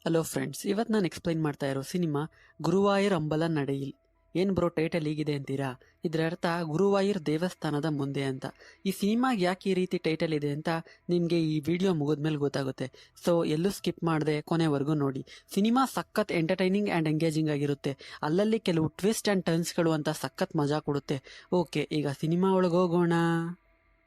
Hello friends, ಇವತ್ತು ನಾನು explain ಮಾಡ್ತಾ ಇರೋ ಸಿನಿಮಾ ಗುರುವಾಯೂರ್ ಅಂಬಲ ನಡೆಯಿಲ್. ಏನ್ ಬ್ರೋ ಟೈಟಲ್ ಹೀಗಿದೆ ಅಂತೀರಾ? ಇದರ ಅರ್ಥ ಗುರುವಾಯೂರ್ ದೇವಸ್ಥಾನದ ಮುಂದೆ ಅಂತ. ಈ ಸಿನಿಮಾಗೆ ಯಾಕೆ ಈ ರೀತಿ ಟೈಟಲ್ ಇದೆ ಅಂತ ನಿಮಗೆ ಈ ವಿಡಿಯೋ ಮುಗಿದ್ಮೇಲೆ ಗೊತ್ತಾಗುತ್ತೆ. ಸೊ ಎಲ್ಲೂ ಸ್ಕಿಪ್ ಮಾಡದೆ ಕೊನೆವರೆಗೂ ನೋಡಿ. ಸಿನಿಮಾ ಸಖತ್ ಎಂಟರ್ಟೈನಿಂಗ್ ಆ್ಯಂಡ್ ಎಂಗೇಜಿಂಗ್ ಆಗಿರುತ್ತೆ. ಅಲ್ಲಲ್ಲಿ ಕೆಲವು ಟ್ವಿಸ್ಟ್ ಆ್ಯಂಡ್ ಟರ್ನ್ಸ್ಗಳು ಅಂತ ಸಖತ್ ಮಜಾ ಕೊಡುತ್ತೆ. ಓಕೆ, ಈಗ ಸಿನಿಮಾ ಒಳಗೆ ಹೋಗೋಣ.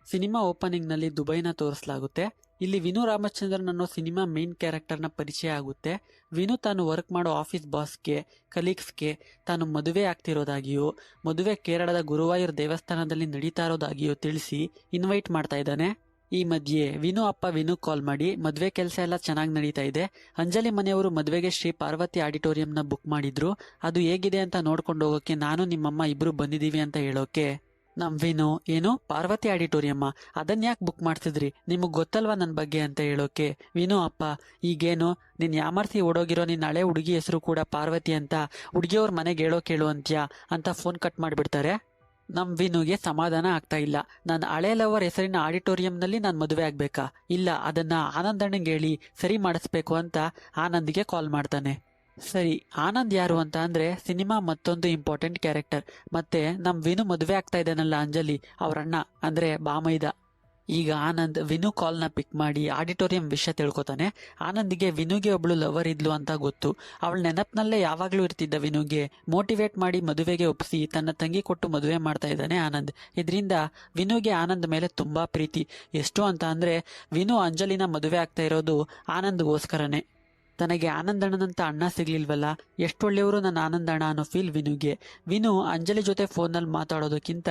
ಸಿನಿಮಾ ಓಪನಿಂಗ್ ನಲ್ಲಿ ದುಬೈನ ತೋರಿಸಲಾಗುತ್ತೆ. ಇಲ್ಲಿ ವಿನು ರಾಮಚಂದ್ರನ್ ಅನ್ನೋ ಸಿನಿಮಾ ಮೇನ್ ಕ್ಯಾರೆಕ್ಟರ್ನ ಪರಿಚಯ ಆಗುತ್ತೆ. ವಿನು ತಾನು ವರ್ಕ್ ಮಾಡೋ ಆಫೀಸ್ ಬಾಸ್ಗೆ, ಕಲೀಗ್ಸ್ಗೆ ತಾನು ಮದುವೆ ಆಗ್ತಿರೋದಾಗಿಯೋ, ಮದುವೆ ಕೇರಳದ ಗುರುವಾಯೂರ್ ದೇವಸ್ಥಾನದಲ್ಲಿ ನಡೀತಾ ಇರೋದಾಗಿಯೋ ತಿಳಿಸಿ ಇನ್ವೈಟ್ ಮಾಡ್ತಾ ಇದ್ದಾನೆ. ಈ ಮಧ್ಯೆ ವಿನು ಅಪ್ಪ ವಿನು ಕಾಲ್ ಮಾಡಿ ಮದುವೆ ಕೆಲಸ ಎಲ್ಲ ಚೆನ್ನಾಗಿ ನಡೀತಾ ಇದೆ, ಅಂಜಲಿ ಮನೆಯವರು ಮದುವೆಗೆ ಶ್ರೀ ಪಾರ್ವತಿ ಆಡಿಟೋರಿಯಂನ ಬುಕ್ ಮಾಡಿದ್ರು, ಅದು ಹೇಗಿದೆ ಅಂತ ನೋಡ್ಕೊಂಡು ಹೋಗೋಕೆ ನಾನು ನಿಮ್ಮಮ್ಮ ಇಬ್ರು ಬಂದಿದೀವಿ ಅಂತ ಹೇಳೋಕೆ ನಮ್ ವಿನು, ಏನು ಪಾರ್ವತಿ ಆಡಿಟೋರಿಯಮ್ಮ, ಅದನ್ನ ಯಾಕೆ ಬುಕ್ ಮಾಡ್ತಿದ್ರಿ, ನಿಮಗ್ ಗೊತ್ತಲ್ವಾ ನನ್ನ ಬಗ್ಗೆ ಅಂತ ಹೇಳೋಕೆ ವಿನು ಅಪ್ಪ, ಈಗೇನು ನಿನ್ ಯಾಮರ್ಸಿ ಓಡೋಗಿರೋ ನಿನ್ನ ಹಳೆ ಹುಡುಗಿ ಹೆಸರು ಕೂಡ ಪಾರ್ವತಿ ಅಂತ ಹುಡುಗಿಯವ್ರ ಮನೆಗೆ ಹೇಳೋ ಅಂತ್ಯಾ ಅಂತ ಫೋನ್ ಕಟ್ ಮಾಡಿಬಿಡ್ತಾರೆ. ನಮ್ ವಿನುಗೆ ಸಮಾಧಾನ ಆಗ್ತಾ ಇಲ್ಲ. ನನ್ನ ಹಳೆ ಲವರ್ ಹೆಸರಿನ ಆಡಿಟೋರಿಯಂನಲ್ಲಿ ನಾನು ಮದುವೆ ಆಗ್ಬೇಕಾ? ಇಲ್ಲ, ಅದನ್ನ ಆನಂದಣ್ಣಂಗೆ ಹೇಳಿ ಸರಿ ಮಾಡಿಸ್ಬೇಕು ಅಂತ ಆನಂದ್ಗೆ ಕಾಲ್ ಮಾಡ್ತಾನೆ. ಸರಿ, ಆನಂದ್ ಯಾರು ಅಂತ ಅಂದ್ರೆ ಸಿನಿಮಾ ಮತ್ತೊಂದು ಇಂಪಾರ್ಟೆಂಟ್ ಕ್ಯಾರೆಕ್ಟರ್. ಮತ್ತೆ ನಮ್ ವಿನು ಮದುವೆ ಆಗ್ತಾ ಇದ್ದಾನಲ್ಲ ಅಂಜಲಿ, ಅವ್ರಣ್ಣ ಅಂದ್ರೆ ಬಾಮೈದ. ಈಗ ಆನಂದ್ ವಿನು ಕಾಲ್ನ ಪಿಕ್ ಮಾಡಿ ಆಡಿಟೋರಿಯಂ ವಿಷಯ ತಿಳ್ಕೊತಾನೆ. ಆನಂದ್ಗೆ ವಿನುಗೆ ಒಬ್ಳು ಲವರ್ ಇದ್ಲು ಅಂತ ಗೊತ್ತು. ಅವಳ ನೆನಪಿನಲ್ಲೇ ಯಾವಾಗ್ಲೂ ಇರ್ತಿದ್ದ ವಿನುಗೆ ಮೋಟಿವೇಟ್ ಮಾಡಿ ಮದುವೆಗೆ ಒಪ್ಪಿಸಿ ತನ್ನ ತಂಗಿ ಕೊಟ್ಟು ಮದುವೆ ಮಾಡ್ತಾ ಇದ್ದಾನೆ ಆನಂದ್. ಇದರಿಂದ ವಿನುಗೆ ಆನಂದ್ ಮೇಲೆ ತುಂಬಾ ಪ್ರೀತಿ. ಎಷ್ಟು ಅಂತ ಅಂದ್ರೆ ವಿನು ಅಂಜಲಿನ ಮದುವೆ ಆಗ್ತಾ ಇರೋದು ಆನಂದ್ಗೋಸ್ಕರನೇ. ತನಗೆ ಆನಂದಣ್ಣನಂತ ಅಣ್ಣ ಸಿಗ್ಲಿಲ್ವಲ್ಲ, ಎಷ್ಟೊಳ್ಳೆಯವರು ನನ್ನ ಆನಂದಣ್ಣ ಅನ್ನೋ ಫೀಲ್ ವಿನುಗೆ. ವಿನು ಅಂಜಲಿ ಜೊತೆ ಫೋನಲ್ಲಿ ಮಾತಾಡೋದಕ್ಕಿಂತ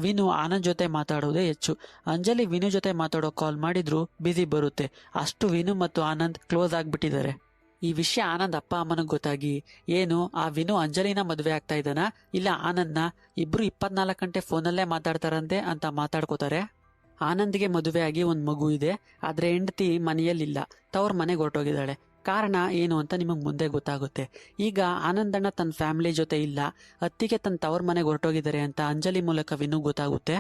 ವಿನು ಆನಂದ್ ಜೊತೆ ಮಾತಾಡೋದೇ ಹೆಚ್ಚು. ಅಂಜಲಿ ವಿನು ಜೊತೆ ಮಾತಾಡೋ ಕಾಲ್ ಮಾಡಿದ್ರು ಬಿಸಿ ಬರುತ್ತೆ. ಅಷ್ಟು ವಿನು ಮತ್ತು ಆನಂದ್ ಕ್ಲೋಸ್ ಆಗ್ಬಿಟ್ಟಿದ್ದಾರೆ. ಈ ವಿಷಯ ಆನಂದ್ ಅಪ್ಪ ಅಮ್ಮನಿಗೆ ಗೊತ್ತಾಗಿ, ಏನು ಆ ವಿನು ಅಂಜಲಿನ ಮದುವೆ ಆಗ್ತಾ ಇದ್ದಾನ, ಇಲ್ಲ ಆನಂದ್ನ, ಇಬ್ರು 24 ಗಂಟೆ ಫೋನಲ್ಲೇ ಮಾತಾಡ್ತಾರಂತೆ ಅಂತ ಮಾತಾಡ್ಕೋತಾರೆ. ಆನಂದ್ಗೆ ಮದುವೆ ಆಗಿ ಒಂದ್ ಮಗು ಇದೆ, ಆದ್ರೆ ಹೆಂಡತಿ ಮನೆಯಲ್ಲಿಲ್ಲ, ತವ್ರ ಮನೆಗೆ ಹೊರಟೋಗಿದ್ದಾಳೆ. ಕಾರಣ ಏನು ಅಂತ ನಿಮಗೆ ಮುಂದೆ ಗೊತ್ತಾಗುತ್ತೆ. ಈಗ ಆನಂದಣ್ಣ ತನ್ನ ಫ್ಯಾಮಿಲಿ ಜೊತೆ ಇಲ್ಲ, ಅತ್ತಿಗೆ ತನ್ನ ತವ್ರ ಮನೆಗೆ ಹೊರಟೋಗಿದ್ದಾರೆ ಅಂತ ಅಂಜಲಿ ಮೂಲಕ ವಿನು ಗೊತ್ತಾಗುತ್ತೆ.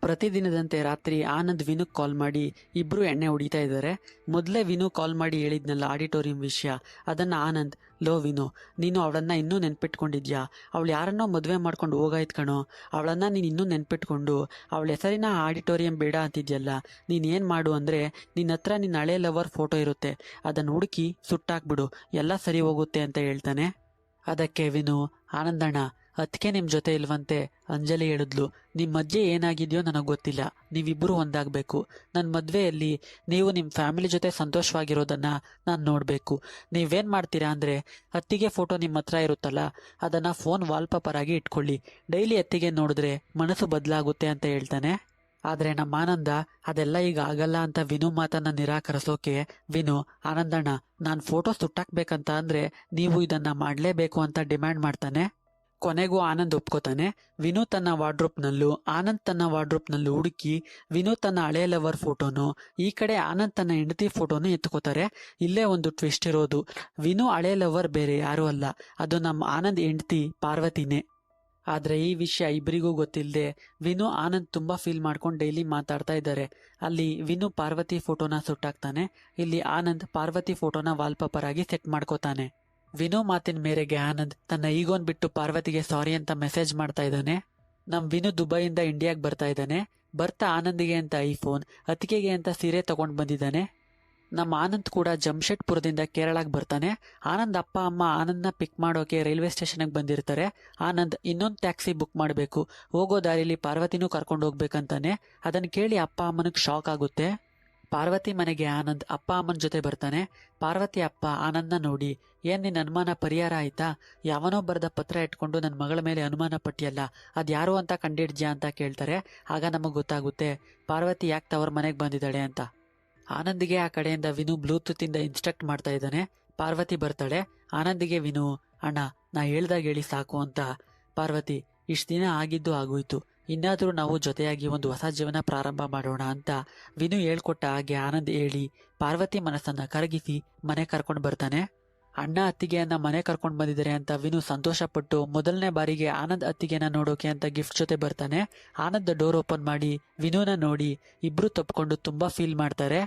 ಪ್ರತಿದಿನದಂತೆ ರಾತ್ರಿ ಆನಂದ್ ವಿನು ಕಾಲ್ ಮಾಡಿ ಇಬ್ರು ಎಣ್ಣೆ ಹೊಡಿತಾ ಇದ್ದಾರೆ. ಮೊದಲೇ ವಿನು ಕಾಲ್ ಮಾಡಿ ಹೇಳಿದ್ನಲ್ಲ ಆಡಿಟೋರಿಯಂ ವಿಷಯ, ಅದನ್ನ ಆನಂದ್, ಲೋ ವಿನು, ನೀನು ಅವಳನ್ನ ಇನ್ನೂ ನೆನ್ಪಿಟ್ಕೊಂಡಿದ್ಯಾ? ಅವಳು ಯಾರನ್ನೋ ಮದುವೆ ಮಾಡ್ಕೊಂಡು ಹೋಗಾಯ್ತು ಕಣೋ, ಅವಳನ್ನ ನೀನು ಇನ್ನೂ ನೆನ್ಪಿಟ್ಕೊಂಡು ಅವಳ ಹೆಸರಿನ ಆಡಿಟೋರಿಯಂ ಬೇಡ ಅಂತಿದ್ಯಲ್ಲ, ನೀನ್ ಏನ್ ಮಾಡು ಅಂದ್ರೆ ನಿನ್ನ ಹತ್ರ ನಿನ್ನ ಹಳೆ ಲವರ್ ಫೋಟೋ ಇರುತ್ತೆ, ಅದನ್ನ ಹುಡುಕಿ ಸುಟ್ಟಾಕ್ಬಿಡು, ಎಲ್ಲ ಸರಿ ಹೋಗುತ್ತೆ ಅಂತ ಹೇಳ್ತಾನೆ. ಅದಕ್ಕೆ ವಿನು, ಆನಂದಣ್ಣ, ಅದಕ್ಕೆ ನಿಮ್ ಜೊತೆ ಇಲ್ವಂತೆ, ಅಂಜಲಿ ಹೇಳಿದ್ಲು, ನಿಮ್ ಮಧ್ಯೆ ಏನಾಗಿದೆಯೋ ನನಗೆ ಗೊತ್ತಿಲ್ಲ, ನೀವಿಬ್ಬರು ಒಂದಾಗಬೇಕು. ನನ್ನ ಮದ್ವೆಯಲ್ಲಿ ನೀವು ನಿಮ್ಮ ಫ್ಯಾಮಿಲಿ ಜೊತೆ ಸಂತೋಷವಾಗಿರೋದನ್ನ ನಾನು ನೋಡಬೇಕು. ನೀವೇನ್ ಮಾಡ್ತೀರಾ ಅಂದ್ರೆ ಅತ್ತಿಗೆ ಫೋಟೋ ನಿಮ್ಮ ಹತ್ರ ಇರುತ್ತಲ್ಲ, ಅದನ್ನ ಫೋನ್ ವಾಲ್ಪೇಪರ್ ಆಗಿ ಇಟ್ಕೊಳ್ಳಿ, ಡೈಲಿ ಅತ್ತಿಗೆ ನೋಡಿದ್ರೆ ಮನಸ್ಸು ಬದಲಾಗುತ್ತೆ ಅಂತ ಹೇಳ್ತಾನೆ. ಆದ್ರೆ ನಮ್ಮ ಆನಂದ ಅದೆಲ್ಲ ಈಗ ಆಗಲ್ಲ ಅಂತ ವಿನು ಮಾತನ್ನ ನಿರಾಕರಿಸೋಕೆ ವಿನು, ಆನಂದಣ್ಣ, ನಾನ್ ಫೋಟೋ ಸುಟ್ಟಾಕ್ಬೇಕಂತ ಅಂದ್ರೆ ನೀವು ಇದನ್ನ ಮಾಡ್ಲೇಬೇಕು ಅಂತ ಡಿಮ್ಯಾಂಡ್ ಮಾಡ್ತಾನೆ. ಕೊನೆಗೂ ಆನಂದ್ ಒಪ್ಕೋತಾನೆ. ವಿನು ತನ್ನ ವಾರ್ಡ್ರೋಬ್ನಲ್ಲೂ ಆನಂದ್ ತನ್ನ ವಾರ್ಡ್ರೋಬ್ನಲ್ಲೂ ಹುಡುಕಿ ವಿನು ತನ್ನ ಹಳೆ ಲವರ್ ಫೋಟೋನು, ಈ ಕಡೆ ಆನಂದ್ ತನ್ನ ಹೆಂಡತಿ ಫೋಟೋನು ಎತ್ಕೋತಾರೆ. ಇಲ್ಲೇ ಒಂದು ಟ್ವಿಸ್ಟ್ ಇರೋದು, ವಿನು ಹಳೆ ಲವರ್ ಬೇರೆ ಯಾರು ಅಲ್ಲ, ಅದು ನಮ್ಮ ಆನಂದ್ ಹೆಂಡತಿ ಪಾರ್ವತಿನೇ. ಆದ್ರೆ ಈ ವಿಷಯ ಇಬ್ಬರಿಗೂ ಗೊತ್ತಿಲ್ಲದೆ ವಿನು ಆನಂದ್ ತುಂಬಾ ಫೀಲ್ ಮಾಡ್ಕೊಂಡು ಡೈಲಿ ಮಾತಾಡ್ತಾ ಇದ್ದಾರೆ. ಅಲ್ಲಿ ವಿನು ಪಾರ್ವತಿ ಫೋಟೋನ ಸುಟ್ಟಾಕ್ತಾನೆ, ಇಲ್ಲಿ ಆನಂದ್ ಪಾರ್ವತಿ ಫೋಟೋನ ವಾಲ್ಪೇಪರ್ ಆಗಿ ಸೆಟ್ ಮಾಡ್ಕೋತಾನೆ. ವಿನು ಮಾತಿನ ಮೇರೆಗೆ ಆನಂದ್ ತನ್ನ ಈಗೋನ್ ಬಿಟ್ಟು ಪಾರ್ವತಿಗೆ ಸಾರಿ ಅಂತ ಮೆಸೇಜ್ ಮಾಡ್ತಾ ಇದ್ದಾನೆ. ನಮ್ ವಿನು ದುಬೈಯಿಂದ ಇಂಡಿಯಾಗ್ ಬರ್ತಾ ಇದ್ದಾನೆ. ಬರ್ತಾ ಆನಂದಿಗೆ ಅಂತ ಐಫೋನ್, ಅತಿಕೆಗೆ ಅಂತ ಸೀರೆ ತಗೊಂಡ್ ಬಂದಿದ್ದಾನೆ. ನಮ್ಮ ಆನಂದ್ ಕೂಡ ಜಮ್ಶೆಡ್ಪುರದಿಂದ ಕೇರಳಕ್ಕೆ ಬರ್ತಾನೆ. ಆನಂದ್ ಅಪ್ಪ ಅಮ್ಮ ಆನಂದ್ನ ಪಿಕ್ ಮಾಡೋಕೆ ರೈಲ್ವೆ ಸ್ಟೇಷನ್ಗೆ ಬಂದಿರ್ತಾರೆ. ಆನಂದ್ ಇನ್ನೊಂದು ಟ್ಯಾಕ್ಸಿ ಬುಕ್ ಮಾಡಬೇಕು, ಹೋಗೋ ದಾರಿಲಿ ಪಾರ್ವತಿನೂ ಕರ್ಕೊಂಡು ಹೋಗ್ಬೇಕಂತಾನೆ. ಅದನ್ನ ಕೇಳಿ ಅಪ್ಪ ಅಮ್ಮನಿಗೆ ಶಾಕ್ ಆಗುತ್ತೆ. ಪಾರ್ವತಿ ಮನೆಗೆ ಆನಂದ್ ಅಪ್ಪ ಅಮ್ಮನ ಜೊತೆ ಬರ್ತಾನೆ. ಪಾರ್ವತಿ ಅಪ್ಪ ಆನಂದ್ನ ನೋಡಿ, ಏನ್ ನಿನ್ನ ಅನುಮಾನ ಪರಿಹಾರ ಆಯ್ತಾ? ಯಾವನೋ ಬರೆದ ಪತ್ರ ಇಟ್ಕೊಂಡು ನನ್ನ ಮಗಳ ಮೇಲೆ ಅನುಮಾನ ಪಟ್ಟಿಯಲ್ಲ, ಅದ್ಯಾರು ಅಂತ ಕಂಡಿಡ್ದ್ಯಾ ಅಂತ ಕೇಳ್ತಾರೆ. ಆಗ ನಮಗ್ ಗೊತ್ತಾಗುತ್ತೆ ಪಾರ್ವತಿ ಯಾಕೆ ತವ್ರ ಮನೆಗೆ ಬಂದಿದ್ದಾಳೆ ಅಂತ. ಆನಂದಿಗೆ ಆ ಕಡೆಯಿಂದ ವಿನು ಬ್ಲೂಟೂತ್ ಇಂದ ಇನ್ಸ್ಟ್ರಕ್ಟ್ ಮಾಡ್ತಾ ಇದ್ದಾನೆ. ಪಾರ್ವತಿ ಬರ್ತಾಳೆ. ಆನಂದಿಗೆ ವಿನು, ಅಣ್ಣ ನಾ ಹೇಳ್ದಾಗ ಹೇಳಿ ಸಾಕು ಅಂತ. ಪಾರ್ವತಿ, ಇಷ್ಟ ದಿನ ಆಗಿದ್ದು ಆಗೋಯ್ತು, ಇನ್ನಾದ್ರೂ ನಾವು ಜೊತೆಯಾಗಿ ಒಂದು ಹೊಸ ಜೀವನ ಪ್ರಾರಂಭ ಮಾಡೋಣ ಅಂತ ವಿನು ಹೇಳ್ಕೊಟ್ಟ ಹಾಗೆ ಆನಂದ್ ಹೇಳಿ ಪಾರ್ವತಿ ಮನಸ್ಸನ್ನ ಕರಗಿಸಿ ಮನೆ ಕರ್ಕೊಂಡು ಬರ್ತಾನೆ. ಅಣ್ಣ ಅತ್ತಿಗೆಯನ್ನ ಮನೆ ಕರ್ಕೊಂಡು ಬಂದಿದ್ದಾರೆ ಅಂತ ವಿನು ಸಂತೋಷ ಪಟ್ಟು ಮೊದಲನೇ ಬಾರಿಗೆ ಆನಂದ್ ಅತ್ತಿಗೆನ ನೋಡೋಕೆ ಅಂತ ಗಿಫ್ಟ್ ಜೊತೆ ಬರ್ತಾನೆ. ಆನಂದ್ ಡೋರ್ ಓಪನ್ ಮಾಡಿ ವಿನುನ ನೋಡಿ ಇಬ್ರು ತಪ್ಕೊಂಡು ತುಂಬಾ ಫೀಲ್ ಮಾಡ್ತಾರೆ.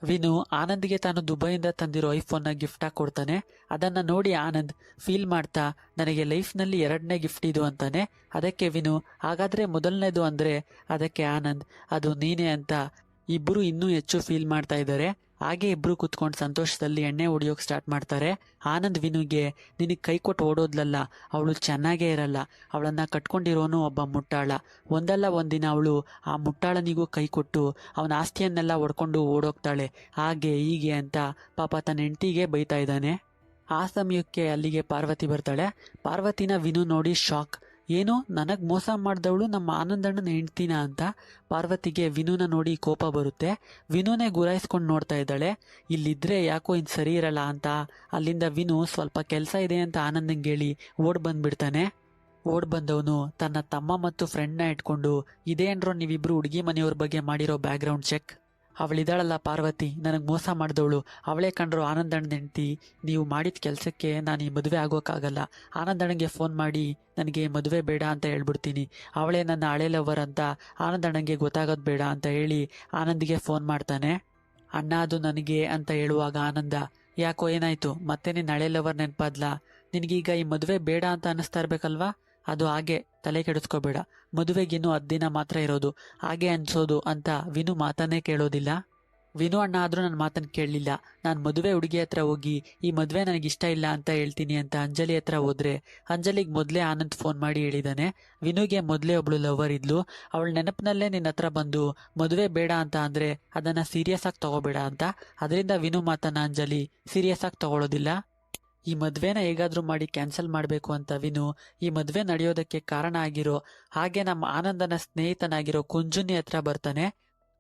ವಿನು ಆನಂದ್ಗೆ ತಾನು ದುಬೈಯಿಂದ ತಂದಿರೋ ಐಫೋನ್ನ ಗಿಫ್ಟ್ ಆಗಿ ಕೊಡ್ತಾನೆ. ಅದನ್ನ ನೋಡಿ ಆನಂದ್ ಫೀಲ್ ಮಾಡ್ತಾ ನನಗೆ ಲೈಫ್ನಲ್ಲಿ ಎರಡನೇ ಗಿಫ್ಟ್ ಇದು ಅಂತಾನೆ. ಅದಕ್ಕೆ ವಿನು ಹಾಗಾದ್ರೆ ಮೊದಲನೇದು ಅಂದ್ರೆ ಅದಕ್ಕೆ ಆನಂದ್ ಅದು ನೀನೇ ಅಂತ ಇಬ್ರು ಇನ್ನೂ ಹೆಚ್ಚು ಫೀಲ್ ಮಾಡ್ತಾ ಇದ್ದಾರೆ. ಹಾಗೆ ಇಬ್ರು ಕುತ್ಕೊಂಡು ಸಂತೋಷದಲ್ಲಿ ಎಣ್ಣೆ ಹೊಡಿಯೋಕೆ ಸ್ಟಾರ್ಟ್ ಮಾಡ್ತಾರೆ. ಆನಂದ್ ವಿನುಗೆ ನಿನಗೆ ಕೈ ಕೊಟ್ಟು ಓಡೋದ್ಲಲ್ಲ, ಅವಳು ಚೆನ್ನಾಗೇ ಇರಲ್ಲ, ಅವಳನ್ನ ಕಟ್ಕೊಂಡಿರೋನು ಒಬ್ಬ ಮುಟ್ಟಾಳ, ಒಂದಲ್ಲ ಒಂದಿನ ಅವಳು ಆ ಮುಟ್ಟಾಳನಿಗೂ ಕೈ ಕೊಟ್ಟು ಅವನ ಆಸ್ತಿಯನ್ನೆಲ್ಲ ಒಡ್ಕೊಂಡು ಓಡೋಗ್ತಾಳೆ, ಹಾಗೆ ಹೀಗೆ ಅಂತ ಪಾಪ ತನ್ನ ಹೆಂಡತಿಗೆ ಬೈತಾ ಇದ್ದಾನೆ. ಆ ಸಮಯಕ್ಕೆ ಅಲ್ಲಿಗೆ ಪಾರ್ವತಿ ಬರ್ತಾಳೆ. ಪಾರ್ವತಿನ ವಿನು ನೋಡಿ ಶಾಕ್. ಏನು, ನನಗ್ ಮೋಸ ಮಾಡ್ದವಳು ನಮ್ಮ ಆನಂದಣ್ಣನ ಹೆಂಡ್ತಿನ ಅಂತ. ಪಾರ್ವತಿಗೆ ವಿನುನ ನೋಡಿ ಕೋಪ ಬರುತ್ತೆ. ವಿನುನೇ ಗುರಾಯಿಸ್ಕೊಂಡು ನೋಡ್ತಾ ಇದ್ದಾಳೆ. ಇಲ್ಲಿದ್ರೆ ಯಾಕೋ ಇನ್ ಸರಿ ಇರಲ್ಲ ಅಂತ ಅಲ್ಲಿಂದ ವಿನು ಸ್ವಲ್ಪ ಕೆಲಸ ಇದೆ ಅಂತ ಆನಂದಂಗೆ ಹೇಳಿ ಓಡ್ ಬಂದ್ಬಿಡ್ತಾನೆ. ಓಡ್ ಬಂದವನು ತನ್ನ ತಮ್ಮ ಮತ್ತು ಫ್ರೆಂಡ್ನ ಇಟ್ಕೊಂಡು ಇದೇನ್ರೋ ನೀವಿಬ್ರು ಹುಡುಗಿ ಮನೆಯವ್ರ ಬಗ್ಗೆ ಮಾಡಿರೋ ಬ್ಯಾಕ್ಗ್ರೌಂಡ್ ಚೆಕ್, ಅವಳಿದಾಳಲ್ಲ ಪಾರ್ವತಿ ನನಗೆ ಮೋಸ ಮಾಡಿದವಳು, ಅವಳೇ ಕಂಡ್ರು ಆನಂದಣ್ಣನ ಹೆಂಡ್ತಿ, ನೀವು ಮಾಡಿದ ಕೆಲಸಕ್ಕೆ ನಾನು ಈ ಮದುವೆ ಆಗೋಕ್ಕಾಗಲ್ಲ, ಆನಂದಣ್ಣಗೆ ಫೋನ್ ಮಾಡಿ ನನಗೆ ಮದುವೆ ಬೇಡ ಅಂತ ಹೇಳ್ಬಿಡ್ತೀನಿ, ಅವಳೇ ನನ್ನ ಹಳೆ ಲವರ್ ಅಂತ ಆನಂದಣ್ಣಂಗೆ ಗೊತ್ತಾಗೋದು ಬೇಡ ಅಂತ ಹೇಳಿ ಆನಂದಿಗೆ ಫೋನ್ ಮಾಡ್ತಾನೆ. ಅಣ್ಣ ಅದು ನನಗೆ ಅಂತ ಹೇಳುವಾಗ ಆನಂದ, ಯಾಕೋ ಏನಾಯ್ತು, ಮತ್ತೆ ನಿನ್ನ ಹಳೆ ಲವರ್ ನೆನಪಾದ್ಲಾ, ನಿನಗೀಗ ಈ ಮದುವೆ ಬೇಡ ಅಂತ ಅನ್ನಿಸ್ತಾ ಇರ್ಬೇಕಲ್ವಾ, ಅದು ಹಾಗೆ ತಲೆ ಕೆಡಿಸ್ಕೋಬೇಡ, ಮದುವೆಗಿನ್ನೂ 10 ದಿನ ಮಾತ್ರ ಇರೋದು, ಹಾಗೆ ಅನ್ಸೋದು ಅಂತ ವಿನು ಮಾತನ್ನೇ ಕೇಳೋದಿಲ್ಲ. ವಿನು ಅಣ್ಣ ಆದ್ರೂ ನನ್ನ ಮಾತನ್ನು ಕೇಳಲಿಲ್ಲ. ನಾನು ಮದುವೆ ಹುಡುಗಿ ಹತ್ರ ಹೋಗಿ ಈ ಮದುವೆ ನನಗಿಷ್ಟ ಇಲ್ಲ ಅಂತ ಹೇಳ್ತೀನಿ ಅಂತ ಅಂಜಲಿ ಹತ್ರ ಹೋದ್ರೆ ಅಂಜಲಿಗೆ ಮೊದಲೇ ಆನಂದ್ ಫೋನ್ ಮಾಡಿ ಹೇಳಿದಾನೆ, ವಿನುಗೆ ಮೊದಲೇ ಒಬ್ಳು ಲವರ್ ಇದ್ಲು, ಅವಳ ನೆನಪಿನಲ್ಲೇ ನಿನ್ನ ಹತ್ರ ಬಂದು ಮದುವೆ ಬೇಡ ಅಂತ ಅಂದ್ರೆ ಅದನ್ನ ಸೀರಿಯಸ್ ಆಗಿ ತಗೋಬೇಡ ಅಂತ. ಅದರಿಂದ ವಿನು ಮಾತನ್ನ ಅಂಜಲಿ ಸೀರಿಯಸ್ ಆಗಿ ತಗೊಳ್ಳೋದಿಲ್ಲ. ಈ ಮದ್ವೆನ ಹೇಗಾದ್ರೂ ಮಾಡಿ ಕ್ಯಾನ್ಸಲ್ ಮಾಡಬೇಕು ಅಂತ ವಿನು ಈ ಮದ್ವೆ ನಡೆಯೋದಕ್ಕೆ ಕಾರಣ ಆಗಿರೋ ಹಾಗೆ ನಮ್ಮ ಆನಂದನ ಸ್ನೇಹಿತನಾಗಿರೋ ಕುಂಜುನಿ ಹತ್ರ ಬರ್ತಾನೆ.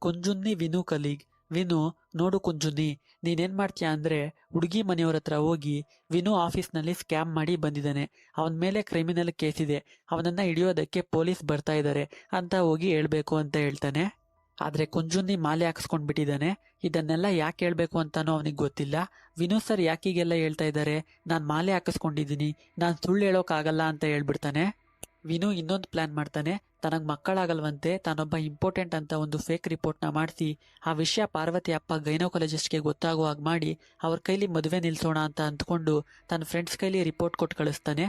ಕುಂಜುನಿ ವಿನು ಕಲೀಗ್. ವಿನು, ನೋಡು ಕುಂಜುನಿ, ನೀನೇನ್ ಮಾಡ್ತೀಯ ಅಂದ್ರೆ ಹುಡುಗಿ ಮನೆಯವ್ರ ಹತ್ರ ಹೋಗಿ ವಿನು ಆಫೀಸ್ನಲ್ಲಿ ಸ್ಕ್ಯಾಮ್ ಮಾಡಿ ಬಂದಿದ್ದಾನೆ, ಅವನ ಮೇಲೆ ಕ್ರಿಮಿನಲ್ ಕೇಸ್ ಇದೆ, ಅವನನ್ನ ಹಿಡಿಯೋದಕ್ಕೆ ಪೊಲೀಸ್ ಬರ್ತಾ ಇದ್ದಾರೆ ಅಂತ ಹೋಗಿ ಹೇಳ್ಬೇಕು ಅಂತ ಹೇಳ್ತಾನೆ. ಆದ್ರೆ ಕುಂಜುನಿ ಮಾಲೆ ಹಾಕ್ಸ್ಕೊಂಡ್ ಬಿಟ್ಟಿದ್ದಾನೆ. ಇದನ್ನೆಲ್ಲ ಯಾಕೆ ಹೇಳ್ಬೇಕು ಅಂತಾನೋ ಅವನಿಗೆ ಗೊತ್ತಿಲ್ಲ. ವಿನು ಸರ್ ಯಾಕೀಗೆಲ್ಲ ಹೇಳ್ತಾ ಇದ್ದಾರೆ, ನಾನ್ ಮಾಲೆ ಹಾಕಿಸ್ಕೊಂಡಿದ್ದೀನಿ, ನಾನ್ ಸುಳ್ಳು ಹೇಳೋಕ್ಕಾಗಲ್ಲ ಅಂತ ಹೇಳ್ಬಿಡ್ತಾನೆ. ವಿನು ಇನ್ನೊಂದು ಪ್ಲಾನ್ ಮಾಡ್ತಾನೆ. ತನಗ್ ಮಕ್ಕಳಾಗಲ್ವಂತೆ, ತಾನೊಬ್ಬ ಇಂಪಾರ್ಟೆಂಟ್ ಅಂತ ಒಂದು ಫೇಕ್ ರಿಪೋರ್ಟ್ನ ಮಾಡಿಸಿ ಆ ವಿಷಯ ಪಾರ್ವತಿ ಅಪ್ಪ ಗೈನೋಕಾಲಜಿಸ್ಟ್ಗೆ ಗೊತ್ತಾಗೋ ಹಾಗೆ ಮಾಡಿ ಅವ್ರ ಕೈಲಿ ಮದುವೆ ನಿಲ್ಸೋಣ ಅಂತ ಅಂದ್ಕೊಂಡು ತನ್ನ ಫ್ರೆಂಡ್ಸ್ ಕೈಲಿ ರಿಪೋರ್ಟ್ ಕೊಟ್ಟು ಕಳಿಸ್ತಾನೆ.